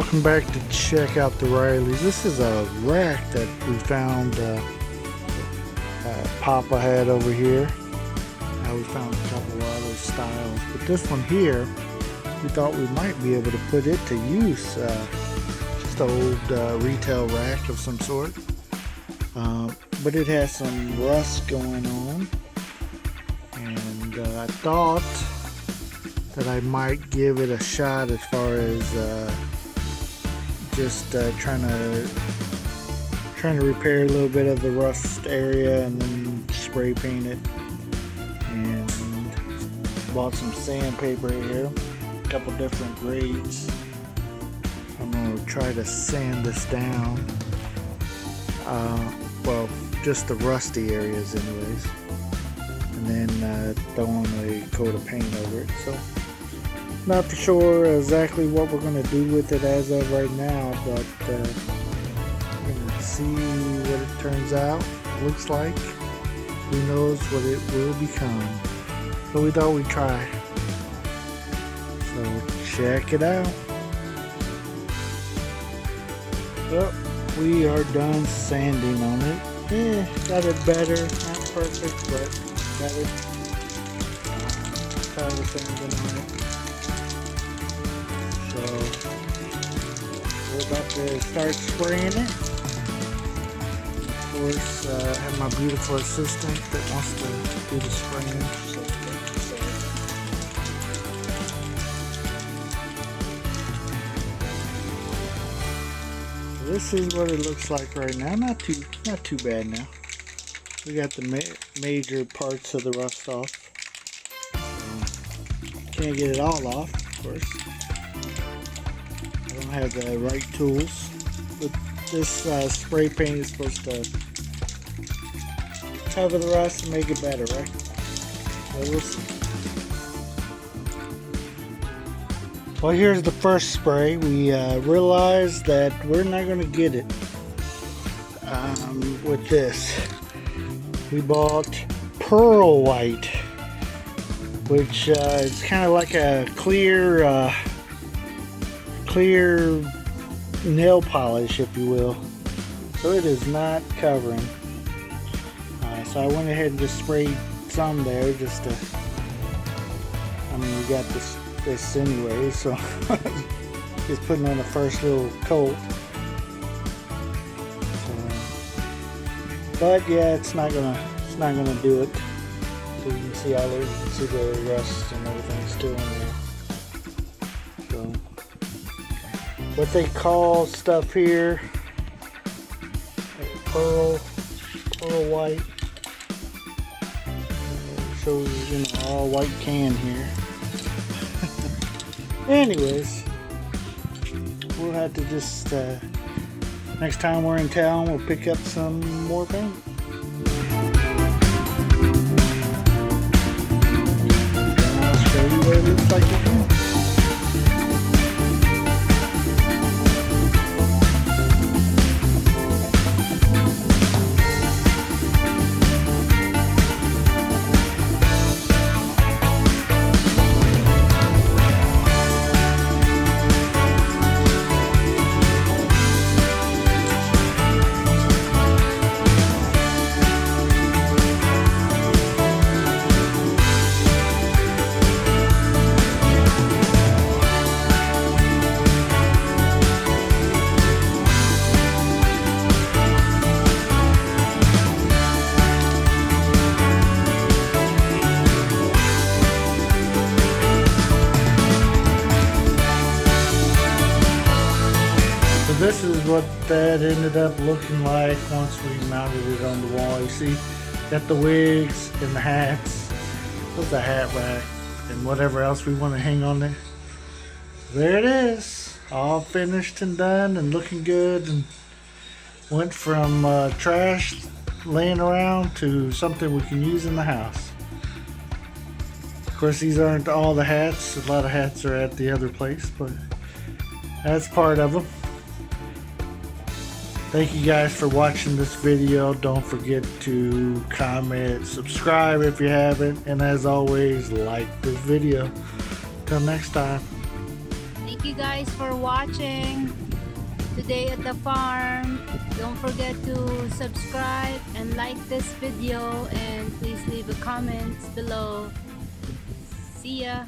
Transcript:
welcome back to Check Out the Rileys. This is a rack that we found Papa had over here. We found a couple of other styles, but this one here, we thought we might be able to put it to use. Just an old retail rack of some sort. But it has some rust going on. And I thought that I might give it a shot as far as just trying to repair a little bit of the rust area and then spray paint it. And bought some sandpaper here, a couple different grades. I'm going to try to sand this down. Well, just the rusty areas anyways. And then throw on a coat of paint over it. So not for sure exactly what we're going to do with it as of right now, but we're going to see what it turns out, looks like. Who knows what it will become. So we thought we'd try. So check it out. Well, we are done sanding on it. Got it better, not perfect, but got it. Got the sanding on it. So we're about to start spraying it. Of course, I have my beautiful assistant that wants to do the spraying. So this is what it looks like right now. Not too bad now. We got the major parts of the rust off. Can't get it all off, of course. I don't have the right tools. But this spray paint is supposed to cover the rust and make it better, right? So we'll see. Well, here's the first spray. We realized that we're not going to get it with this. We bought pearl white, which is kind of like a clear nail polish, if you will. So it is not covering. So I went ahead and just sprayed some there just to, I mean, we got this anyway, so just putting on the first little coat. So, but yeah, it's not gonna do it. So you can see all you can see the rust and everything still in there. So what they call stuff here, pearl white. Shows, you know, all white can here. Anyways, we'll have to just next time we're in town, we'll pick up some more paint. And I'll show you what it looks like again. This is what that ended up looking like once we mounted it on the wall. You see, got the wigs and the hats. There's the hat rack and whatever else we want to hang on there. There it is, all finished and done and looking good, and went from trash laying around to something we can use in the house. Of course, these aren't all the hats. A lot of hats are at the other place, but that's part of them. Thank you guys for watching this video. Don't forget to comment, subscribe if you haven't, and as always, like this video. Till next time. Thank you guys for watching today at the farm. Don't forget to subscribe and like this video, and please leave a comment below. See ya.